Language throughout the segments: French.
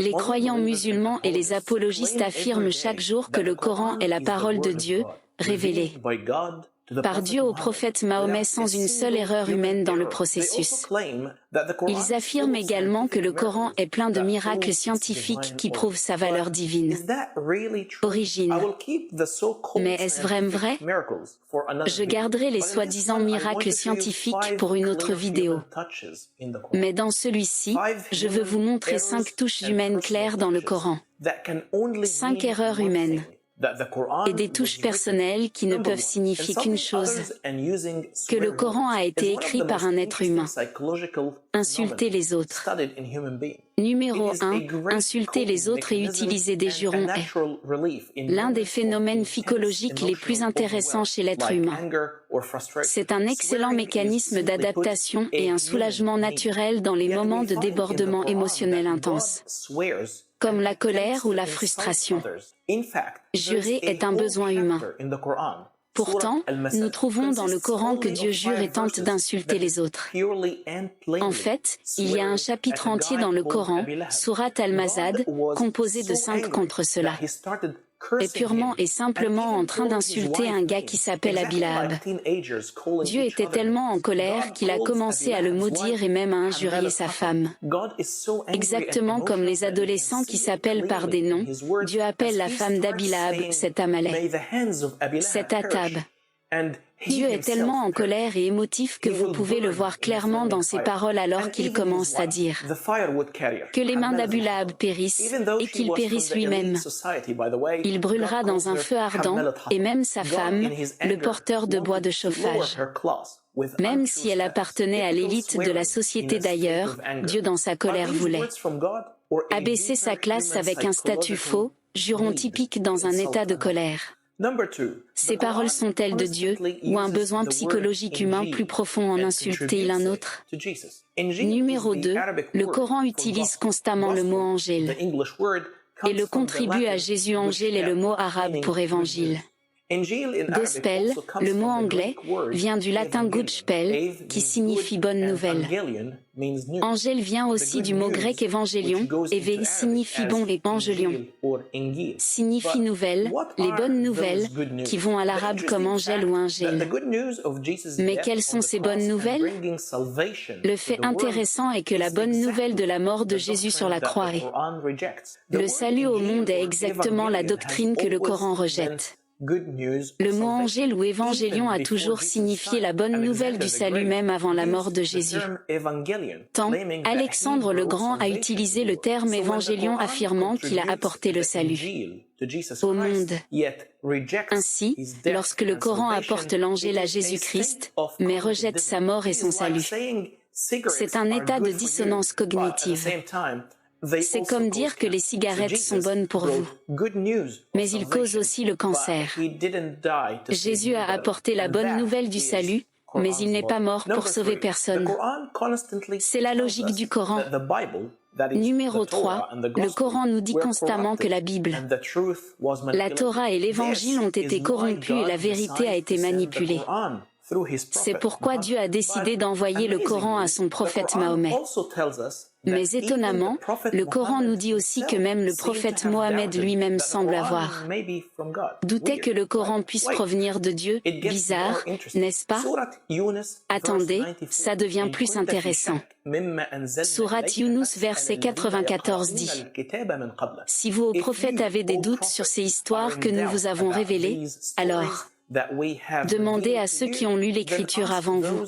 Les croyants musulmans et les apologistes affirment chaque jour que le Coran est la parole de Dieu, révélée par Dieu au prophète Mahomet sans une seule erreur humaine dans le processus. Ils affirment également que le Coran est plein de miracles scientifiques qui prouvent sa valeur divine. Origine. Mais est-ce vraiment vrai? Je garderai les soi-disant miracles scientifiques pour une autre vidéo. Mais dans celui-ci, je veux vous montrer 5 touches humaines claires dans le Coran. 5 erreurs humaines. Et des touches personnelles qui ne peuvent signifier qu'une chose, que le Coran a été écrit par un être humain. Insulter les autres. Numéro 1. Insulter les autres et utiliser des jurons est l'un des phénomènes psychologiques les plus intéressants chez l'être humain. C'est un excellent mécanisme d'adaptation et un soulagement naturel dans les moments de débordement émotionnel intense, comme la colère ou la frustration. Jurer est un besoin humain. Pourtant, nous trouvons dans le Coran que Dieu jure et tente d'insulter les autres. En fait, il y a un chapitre entier dans le Coran, Sourate Al-Mazad, composé de 5 contre cela. Est purement et simplement en train d'insulter un gars qui s'appelle Abi Lahab. Dieu était tellement en colère qu'il a commencé à le maudire et même à injurier sa femme. Exactement comme les adolescents qui s'appellent par des noms, Dieu appelle la femme d'Abi Lahab, cet Amalek, cet Atab. Dieu est tellement en colère et émotif que vous pouvez le voir clairement dans ses paroles alors qu'il commence à dire que les mains d'Abu Lahab périssent et qu'il périsse lui-même. Il brûlera dans un feu ardent et même sa femme, le porteur de bois de chauffage. Même si elle appartenait à l'élite de la société d'ailleurs, Dieu dans sa colère voulait abaisser sa classe avec un statut faux, juron typique dans un état de colère. Ces paroles sont-elles de Dieu, ou un besoin psychologique humain plus profond en insulter l'un autre? Numéro 2, le Coran utilise constamment le mot angel, et le contribue à Jésus. Angel est le mot arabe pour évangile. Gospel, le mot anglais, vient du latin Gospel, qui signifie bonne nouvelle. Angel vient aussi du mot grec évangélion, et signifie bon et angelion signifie nouvelle, les bonnes nouvelles, qui vont à l'arabe comme angel ou ingel. Mais quelles sont ces bonnes nouvelles? Le fait intéressant est que la bonne nouvelle de la mort de Jésus sur la croix est le salut au monde est exactement la doctrine que le Coran rejette. Le mot angel ou évangélion a toujours signifié la bonne nouvelle du salut même avant la mort de Jésus. Tant, Alexandre le Grand a utilisé le terme évangélion affirmant qu'il a apporté le salut au monde. Ainsi, lorsque le Coran apporte l'angel à Jésus-Christ, mais rejette sa mort et son salut, c'est un état de dissonance cognitive. C'est comme dire que les cigarettes sont bonnes pour vous, mais ils causent aussi le cancer. Jésus a apporté la bonne nouvelle du salut, mais il n'est pas mort pour sauver personne. C'est la logique du Coran. Numéro 3, le Coran nous dit constamment que la Bible, la Torah et l'Évangile ont été corrompus et la vérité a été manipulée. C'est pourquoi Dieu a décidé d'envoyer le Coran à son prophète Mahomet. Mais étonnamment, le Coran nous dit aussi que même le prophète Mohammed lui-même semble avoir douté que le Coran puisse provenir de Dieu. Bizarre, n'est-ce pas? Attendez, ça devient plus intéressant. Sourate Yunus verset 94 dit « Si vous, ô prophète, avez des doutes sur ces histoires que nous vous avons révélées, alors demandez à ceux qui ont lu l'Écriture avant vous. »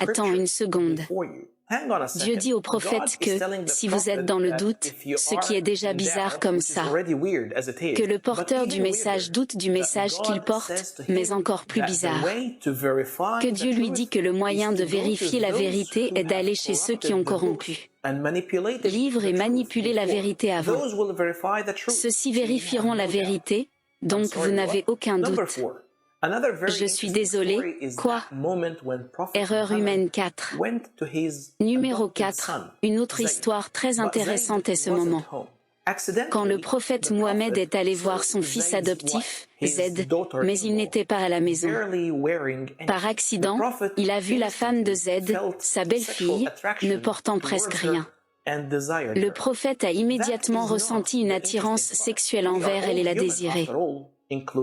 Attends une seconde. Dieu dit au prophète que, si vous êtes dans le doute, ce qui est déjà bizarre comme ça, que le porteur du message doute du message qu'il porte, mais encore plus bizarre, que Dieu lui dit que le moyen de vérifier la vérité est d'aller chez ceux qui ont corrompu, livre et manipuler la vérité avant. Ceux-ci vérifieront la vérité, donc vous n'avez aucun doute. Je suis désolé, quoi? Erreur humaine 4. Numéro 4, une autre histoire très intéressante est ce moment. Quand le prophète Mohammed est allé voir son fils adoptif, Z, mais il n'était pas à la maison. Par accident, il a vu la femme de Z, sa belle-fille, ne portant presque rien. Le prophète a immédiatement ressenti une attirance sexuelle envers elle et l'a désirée.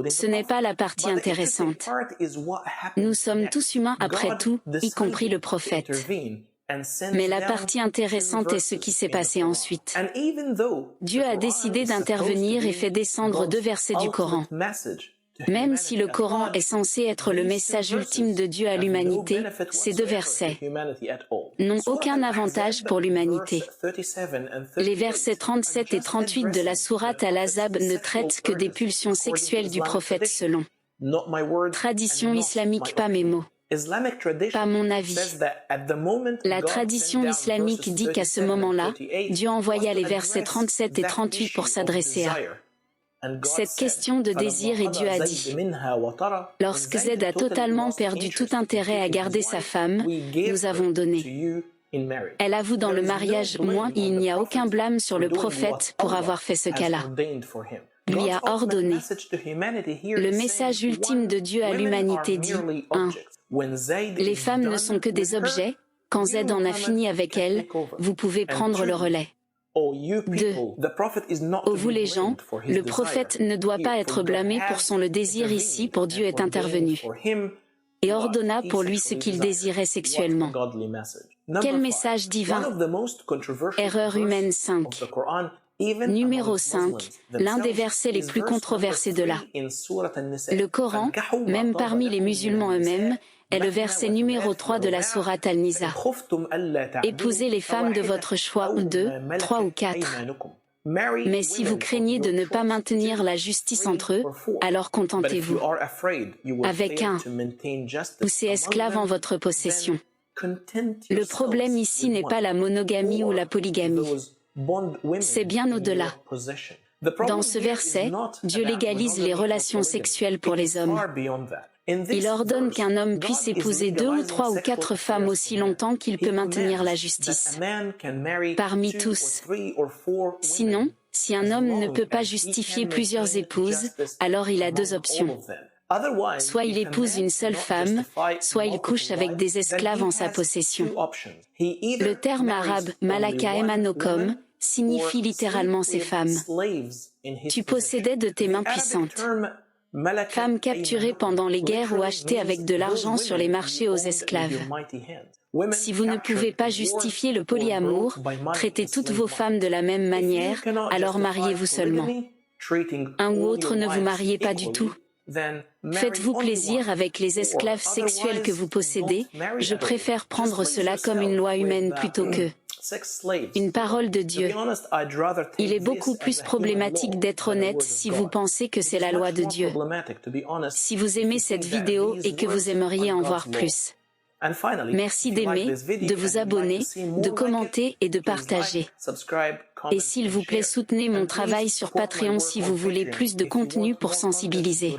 Ce n'est pas la partie intéressante. Nous sommes tous humains après tout, y compris le prophète. Mais la partie intéressante est ce qui s'est passé ensuite. Dieu a décidé d'intervenir et fait descendre 2 versets du Coran. Même si le Coran est censé être le message ultime de Dieu à l'humanité, ces 2 versets n'ont aucun avantage pour l'humanité. Les versets 37 et 38 de la sourate Al-Ahzab ne traitent que des pulsions sexuelles du prophète selon tradition islamique, pas mes mots. Pas mon avis. La tradition islamique dit qu'à ce moment-là, Dieu envoya les versets 37 et 38 pour s'adresser à cette question de désir et Dieu a dit, lorsque Z a totalement perdu tout intérêt à garder sa femme, nous avons donné. Elle avoue dans le mariage, il n'y a aucun blâme sur le prophète pour avoir fait ce cas-là. Lui a ordonné. Le message ultime de Dieu à l'humanité dit 1. Les femmes ne sont que des objets, quand Z en a fini avec elles, vous pouvez prendre le relais. 2. Ô vous les gens, le prophète ne doit pas être blâmé pour son le désir ici, pour Dieu est intervenu et ordonna pour lui ce qu'il désirait sexuellement. Quel message divin! Erreur humaine 5. Numéro 5, l'un des versets les plus controversés de le Coran, même parmi les musulmans eux-mêmes, est le verset numéro 3 de la sourate Al-Nisa. Épousez les femmes de votre choix ou 2, 3 ou 4. Mais si vous craignez de ne pas maintenir la justice entre eux, alors contentez-vous avec un ou ses esclaves en votre possession. Le problème ici n'est pas la monogamie ou la polygamie. C'est bien au-delà. Dans ce verset, Dieu légalise les relations sexuelles pour les hommes. Il ordonne qu'un homme puisse épouser 2 ou 3 ou 4 femmes aussi longtemps qu'il peut maintenir la justice parmi tous. Sinon, si un homme ne peut pas justifier plusieurs épouses, alors il a 2 options. Soit il épouse une seule femme, soit il couche avec des esclaves en sa possession. Le terme arabe « malaka emanokom » signifie littéralement ces femmes. Tu possédais de tes mains puissantes. Femmes capturées pendant les guerres ou achetées avec de l'argent sur les marchés aux esclaves. Si vous ne pouvez pas justifier le polyamour, traitez toutes vos femmes de la même manière, alors mariez-vous seulement. Un ou autre ne vous mariez pas du tout. Faites-vous plaisir avec les esclaves sexuels que vous possédez, je préfère prendre cela comme une loi humaine plutôt que une parole de Dieu. Il est beaucoup plus problématique d'être honnête si vous pensez que c'est la loi de Dieu. Si vous aimez cette vidéo et que vous aimeriez en voir plus, merci d'aimer, de vous abonner, de commenter et de partager. Et s'il vous plaît, soutenez mon travail sur Patreon si vous voulez plus de contenu pour sensibiliser.